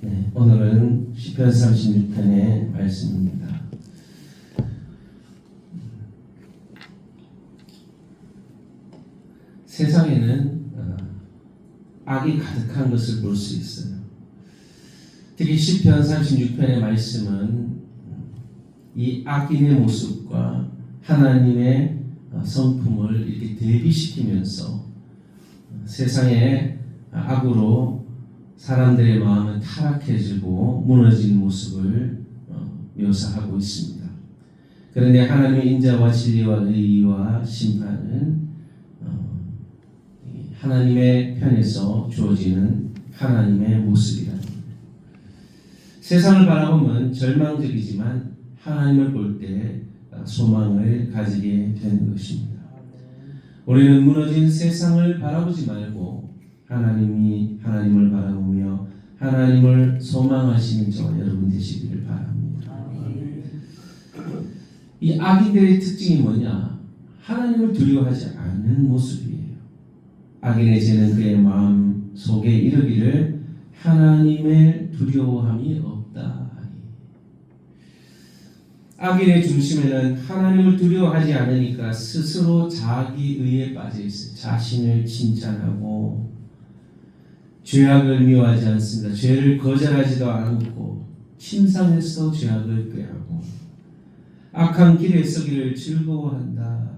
네, 오늘은 시편 36편의 말씀입니다. 세상에는 악이 가득한 것을 볼 수 있어요. 특히 시편 36편의 말씀은 이 악인의 모습과 하나님의 성품을 이렇게 대비시키면서 세상의 악으로 사람들의 마음은 타락해지고 무너진 모습을 묘사하고 있습니다. 그런데 하나님의 인자와 진리와 의와 심판은 하나님의 편에서 주어지는 하나님의 모습이랍니다. 세상을 바라보면 절망적이지만 하나님을 볼 때 소망을 가지게 되는 것입니다. 우리는 무너진 세상을 바라보지 말고 하나님을 바라보며 하나님을 소망하시는 저와 여러분 되시기를 바랍니다. 이 악인들의 특징이 뭐냐? 하나님을 두려워하지 않는 모습이에요. 악인의 죄는 그의 마음 속에 이르기를 하나님의 두려워함이 없다. 악인의 중심에는 하나님을 두려워하지 않으니까 스스로 자기 의에 빠져 있어요. 자신을 칭찬하고 죄악을 미워하지 않습니다. 죄를 거절하지도 않고 침상에서 죄악을 꾀하고 악한 길에 서기를 즐거워한다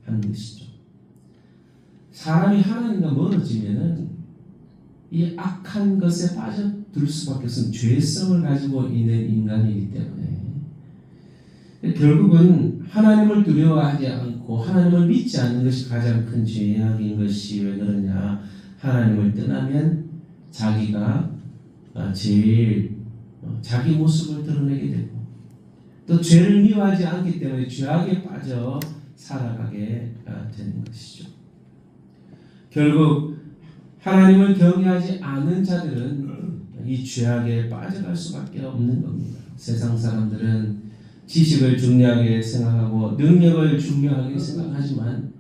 하는 것이죠. 사람이 하나님과 멀어지면은 이 악한 것에 빠져들 수밖에 없는 죄성을 가지고 있는 인간이기 때문에 결국은 하나님을 두려워하지 않고 하나님을 믿지 않는 것이 가장 큰 죄악인 것이 왜 그러냐? 하나님을 떠나면 자기가 제일 자기 모습을 드러내게 되고 또 죄를 미워하지 않기 때문에 죄악에 빠져 살아가게 되는 것이죠. 결국 하나님을 경외하지 않는 자들은 이 죄악에 빠져갈 수밖에 없는 겁니다. 세상 사람들은 지식을 중요하게 생각하고 능력을 중요하게 생각하지만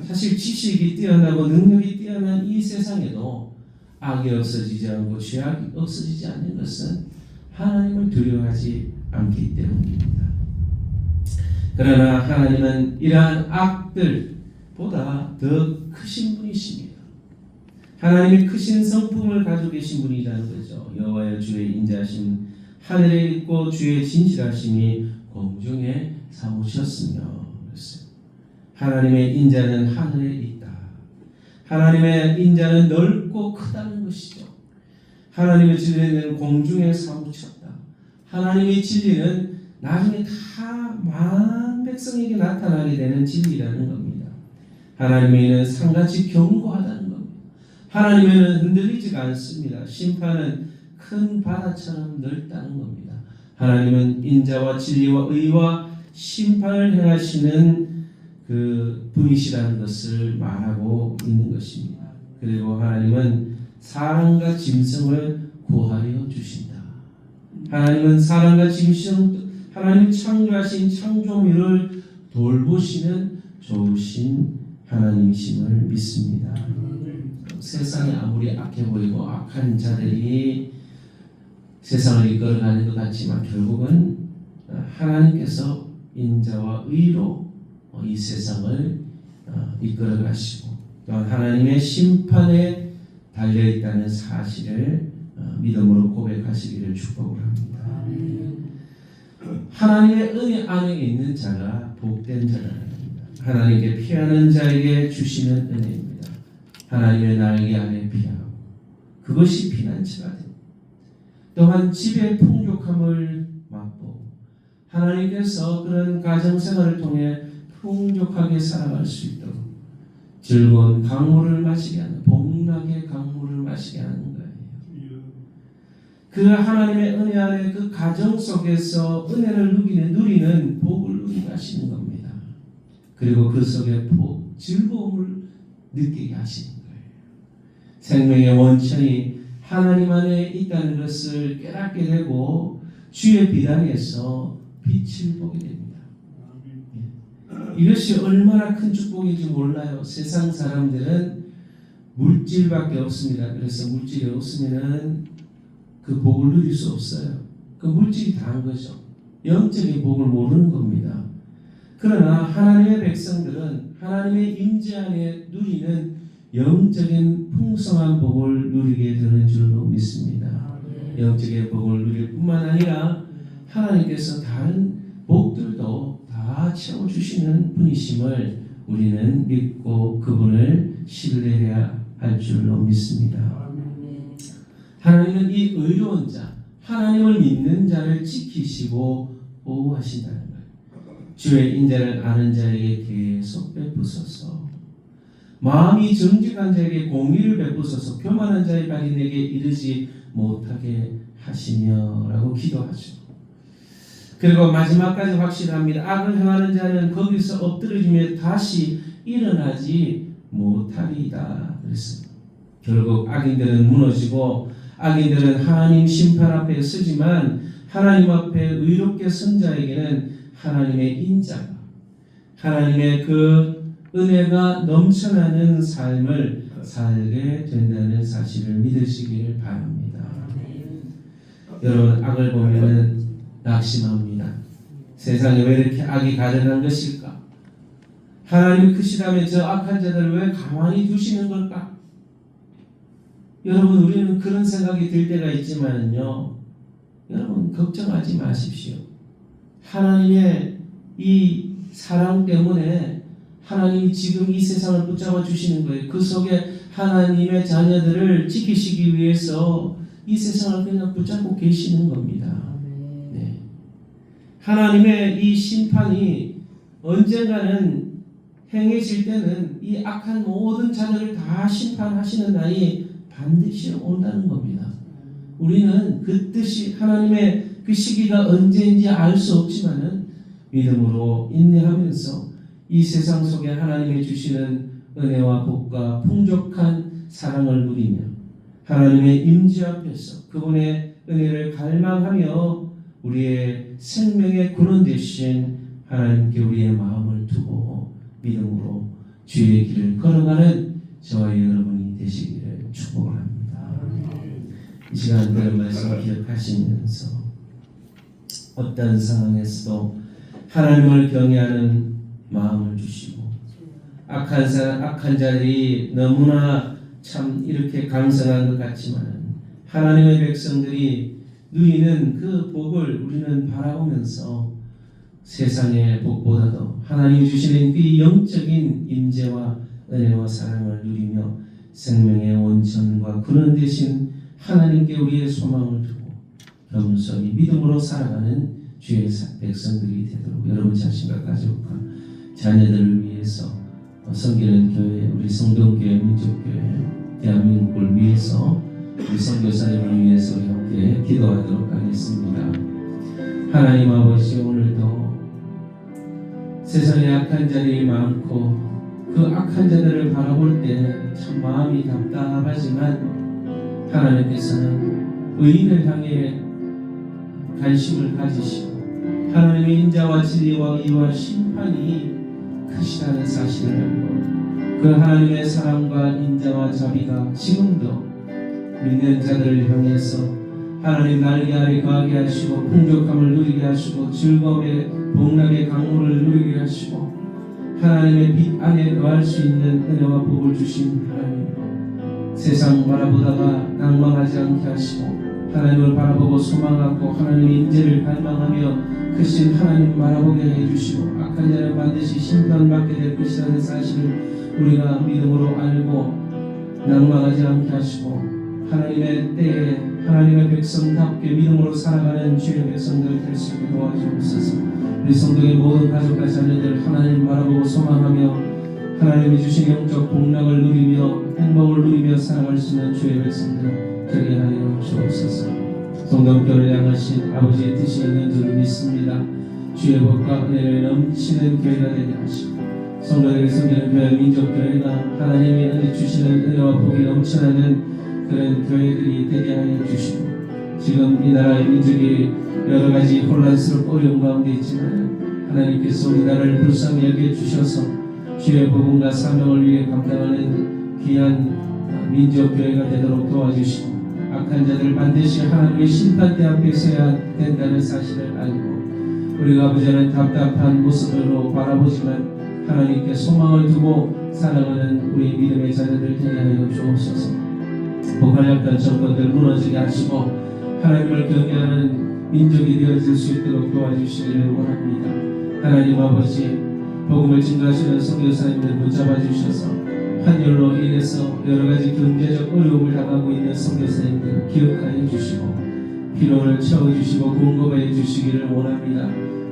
사실 지식이 뛰어나고 능력이 뛰어난 이 세상에도 악이 없어지지 않고 죄악이 없어지지 않는 것은 하나님을 두려워하지 않기 때문입니다. 그러나 하나님은 이러한 악들보다 더 크신 분이십니다. 하나님이 크신 성품을 가지고 계신 분이라는 거죠. 여호와여 주의 인자하심 하늘에 있고 주의 진실하심이 공중에 사무셨으며 그랬어요. 하나님의 인자는 하늘에 있다. 하나님의 인자는 넓고 크다는 것이죠. 하나님의 진리는 공중에 사무쳤다. 하나님의 진리는 나중에 다 만 백성에게 나타나게 되는 진리라는 겁니다. 하나님의 상같이 견고하다는 겁니다. 하나님은 흔들리지가 않습니다. 심판은 큰 바다처럼 넓다는 겁니다. 하나님은 인자와 진리와 의와 심판을 행하시는 그 분이시라는 것을 말하고 있는 것입니다. 그리고 하나님은 사람과 짐승을 구하여 주신다. 하나님은 사람과 짐승, 하나님 창조하신 창조물을 돌보시는 좋으신 하나님이심을 믿습니다. 세상이 아무리 악해 보이고 악한 자들이 세상을 이끌어가는 것 같지만 결국은 하나님께서 인자와 의로 이 세상을 이끌어가시고 또한 하나님의 심판에 달려있다는 사실을 믿음으로 고백하시기를 축복을 합니다. 하나님의 은혜 안에 있는 자가 복된 자라는 겁니다. 하나님께 피하는 자에게 주시는 은혜입니다. 하나님의 날개 안에 피하고 그것이 피난처가 됩니다. 또한 집의 풍족함을 맛보고 하나님께서 그런 가정생활을 통해 풍족하게 살아갈 수 있도록 즐거운 강물을 마시게 하는 복락의 강물을 마시게 하는 거예요. 그 하나님의 은혜 안에 그 가정 속에서 은혜를 누리는 복을 누리게 하시는 겁니다. 그리고 그 속에 즐거움을 느끼게 하시는 거예요. 생명의 원천이 하나님 안에 있다는 것을 깨닫게 되고 주의 비단에서 빛을 보게 됩니다. 이것이 얼마나 큰 축복인지 몰라요. 세상 사람들은 물질밖에 없습니다. 그래서 물질이 없으면은 그 복을 누릴 수 없어요. 그 물질이 다한 거죠. 영적인 복을 모르는 겁니다. 그러나 하나님의 백성들은 하나님의 임재 안에 누리는 영적인 풍성한 복을 누리게 되는 줄로 믿습니다. 영적인 복을 누릴 뿐만 아니라 하나님께서 다른 복들도 다 채워주시는 분이심을 우리는 믿고 그분을 신뢰해야 할 줄로 믿습니다. 하나님은 이 의로운 자, 하나님을 믿는 자를 지키시고 보호하신다는 거예요. 주의 인자를 아는 자에게 계속 베푸소서. 마음이 정직한 자에게 공의를 베푸소서. 교만한 자의 발이 내게 이르지 못하게 하시며라고 기도하죠. 그리고 마지막까지 확실합니다. 악을 행하는 자는 거기서 엎드러지며 다시 일어나지 못하리이다. 그랬습니다. 결국 악인들은 무너지고 악인들은 하나님 심판 앞에 서지만 하나님 앞에 의롭게 선 자에게는 하나님의 인자가, 하나님의 그 은혜가 넘쳐나는 삶을 살게 된다는 사실을 믿으시기를 바랍니다. 여러분, 악을 보면은 낙심합니다. 세상에 왜 이렇게 악이 가득한 것일까? 하나님이 크시다면 저 악한 자들을 왜 가만히 두시는 걸까? 여러분, 우리는 그런 생각이 들 때가 있지만요, 여러분 걱정하지 마십시오. 하나님의 이 사랑 때문에 하나님이 지금 이 세상을 붙잡아 주시는 거예요. 그 속에 하나님의 자녀들을 지키시기 위해서 이 세상을 그냥 붙잡고 계시는 겁니다. 네. 하나님의 이 심판이 언젠가는 행해질 때는 이 악한 모든 자들을 다 심판하시는 날이 반드시 온다는 겁니다. 우리는 그 뜻이 하나님의 그 시기가 언제인지 알 수 없지만은 믿음으로 인내하면서 이 세상 속에 하나님이 주시는 은혜와 복과 풍족한 사랑을 누리며 하나님의 임재 앞에서 그분의 은혜를 갈망하며 우리의 생명의 근원 되신 하나님께 우리의 마음을 두고 믿음으로 주의 길을 걸어가는 저와 여러분이 되시기를 축복을 합니다. 이 시간 들은 말씀 기억하시면서 어떤 상황에서도 하나님을 경외하는 마음을 주시고 악한 자들이 너무나 참 이렇게 강성한 것 같지만 하나님의 백성들이 누리는 그 복을 우리는 바라보면서 세상의 복보다도 하나님이 주시는 그 영적인 임재와 은혜와 사랑을 누리며 생명의 원천과 근원 되신 하나님께 우리의 소망을 두고 겸손히 믿음으로 살아가는 주의 백성들이 되도록 여러분 자신과 가족과 자녀들을 위해서 섬기는 교회, 우리 성동교회, 민족교회, 대한민국을 위해서 우리 선교사님을 위해서 우리 함께 기도하도록 하겠습니다. 하나님 아버지, 오늘도 세상에 악한 자들이 많고 그 악한 자들을 바라볼 때 참 마음이 답답하지만 하나님께서는 의인을 향해 관심을 가지시고 하나님의 인자와 진리와 의와 심판이 크시다는 사실을 알고 그 하나님의 사랑과 인자와 자비가 지금도 믿는 자들을 향해서 하나님 날개 아래 거하게 하시고 풍족함을 누리게 하시고 즐거움의 복락의 강물을 누리게 하시고 하나님의 빛 안에 거할 수 있는 은혜와 복을 주신 하나님, 세상 바라보다가 낭망하지 않게 하시고 하나님을 바라보고 소망하고 하나님의 인재를 갈망하며 크신 하나님 바라보게 해주시고 악한 자는 반드시 심판받게 될 것이라는 사실을 우리가 믿음으로 알고 낭망하지 않게 하시고 하나님의 때에 하나님의 백성답게 믿음으로 살아가는 주의 백성들 될 수 있게 도와주옵소서. 우리 성도의 모든 가족과 자녀들 하나님 바라보고 소망하며 하나님이 주신 영적 복락을 누리며 행복을 누리며 살아갈 수 있는 주의 백성들 되게 하여 주옵소서. 성도교를 향하신 아버지의 뜻이 있는 줄 믿습니다. 주의 복과 은혜를 넘치는 교회가 되게 하시고 성도들에게 섬기는 교회, 민족교회가 하나님의 은혜 주시는 은혜와 복이 넘쳐나는 그런 교회들이 되게 하여 주시고 지금 이 나라의 민족이 여러 가지 혼란스럽고 어려운 가운데 있지만 하나님께서 우리 나라를 불쌍히 여겨주셔서 주의 복음과 사명을 위해 감당하는 귀한 민족교회가 되도록 도와주시고 악한 자들 반드시 하나님의 심판대 앞에 서야 된다는 사실을 알고 우리가 아버지 하나님 답답한 모습으로 바라보지만 하나님께 소망을 두고 살아가는 우리 믿음의 자녀들 되게 하여 주옵소서. 고갈약한 정권들 무너지게 하시고 하나님을 경외하는 민족이 되어질 수 있도록 도와주시기를 원합니다. 하나님 아버지, 복음을 증거하시는 선교사님들 붙잡아 주셔서 환율로 인해서 여러가지 경제적 어려움을 당하고 있는 선교사님들 기억하여 주시고 피로를 채워주시고 공급해 주시기를 원합니다.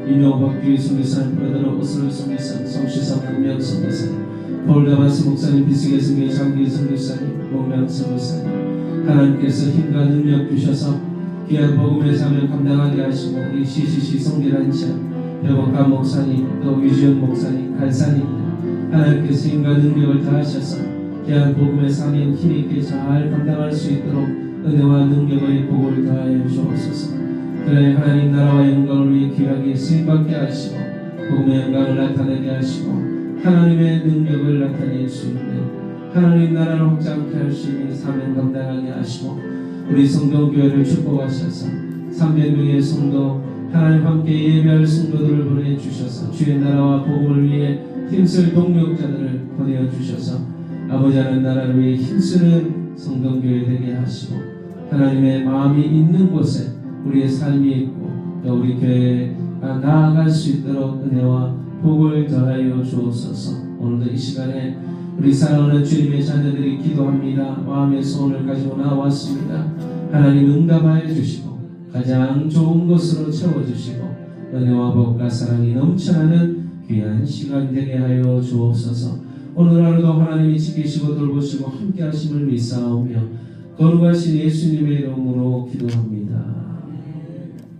인용박규희 선교사님, 브라더로 오슬로 선교사님, 성시성 한명 선교사님, 볼가바스 목사님, 비스게 선교사님, 장기 선교사님, 목명 선교사님, 하나님께서 힘과 능력 주셔서 귀한 복음의 삶을 감당하게 하시고 우리 CCC 성교단체 배복한 목사님, 또 유지현 목사님, 간사님 하나님께서 힘과 능력을 다하셔서 귀한 복음의 삶을 힘있게 잘 감당할 수 있도록 은혜와 능력의 복을 다하여 주옵소서. 그래 하나님 나라와 영광을 위해 귀하게 쓰임받게 하시고 복음의 영광을 나타내게 하시고 하나님의 능력을 나타낼 수 있는 하나님 나라를 확장케 할 수 있는 사명 감당하게 하시고 우리 성도교회를 축복하셔서 300명의 성도 하나님 함께 예배할 성도들을 보내주셔서 주의 나라와 복음을 위해 힘쓸 동력자들을 보내주셔서 아버지 하나님 나라를 위해 힘쓰는 성도교회 되게 하시고 하나님의 마음이 있는 곳에 우리의 삶이 있고 또 우리 교회가 나아갈 수 있도록 은혜와 복을 더하여 주옵소서. 오늘도 이 시간에 우리 사랑하는 주님의 자녀들이 기도합니다. 마음의 소원을 가지고 나왔습니다. 하나님 응답하여 주시고 가장 좋은 것으로 채워주시고 은혜와 복과 사랑이 넘쳐나는 귀한 시간 되게 하여 주옵소서. 오늘 하루도 하나님이 지키시고 돌보시고 함께 하심을 믿사오며 거룩하신 예수님의 이름으로 기도합니다.